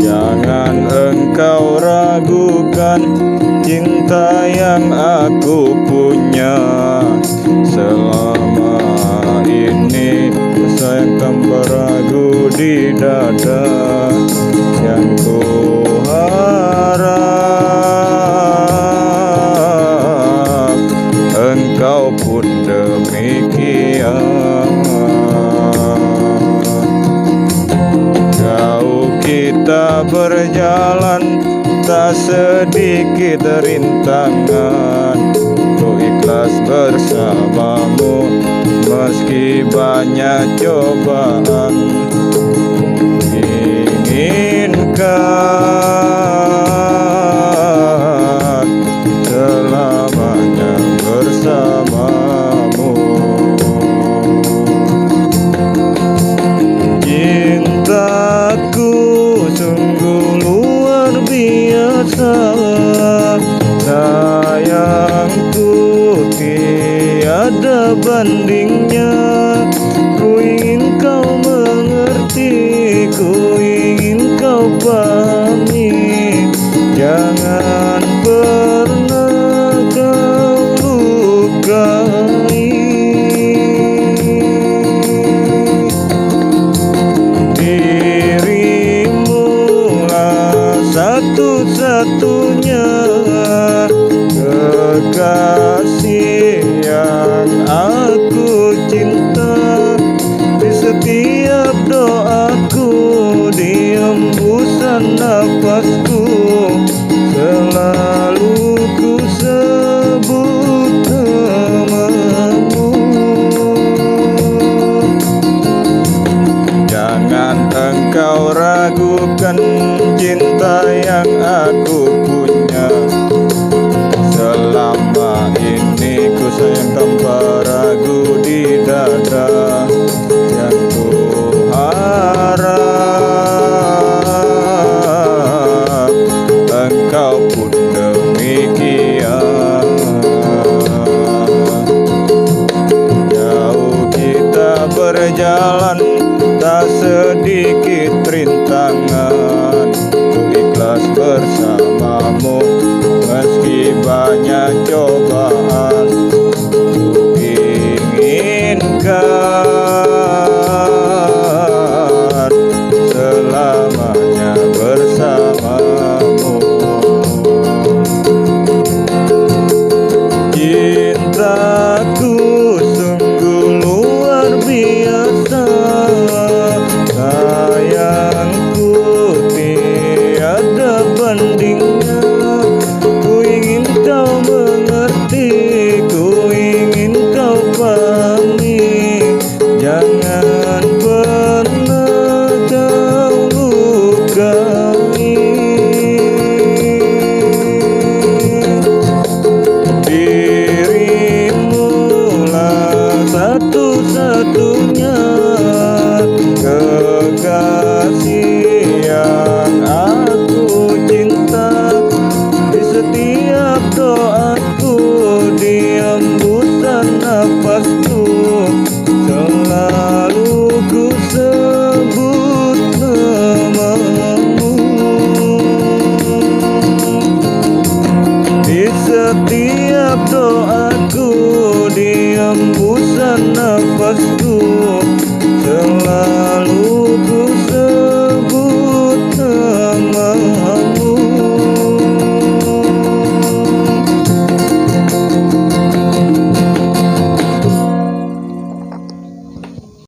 Jangan engkau ragukan cinta yang aku punya. Selama ini sayang tanpa ragu di dada. Yang ku harap engkau pun demikian. Jauh kita berjalan, tak sedikit rintangan. Ku ikhlas bersamamu meski banyak cobaan. Inginkan selamanya bersamamu. Cintaku sungguh luar biasa, sayangku tiada bandingnya. Ku ingin kau mengerti, ku ingin kau pahami. Jangan pernah kau lukai. Dirimulah satu-satunya kekasih yang aku cinta. Di setiap doaku, di hembusan nafasku, selalu ku sebut namamu. Jangan engkau ragukan cinta yang aku punya. Selama ini ku sayang tanpa ragu di dada. Yang ku harap engkau pun demikian. Jauh kita berjalan, tak sedikit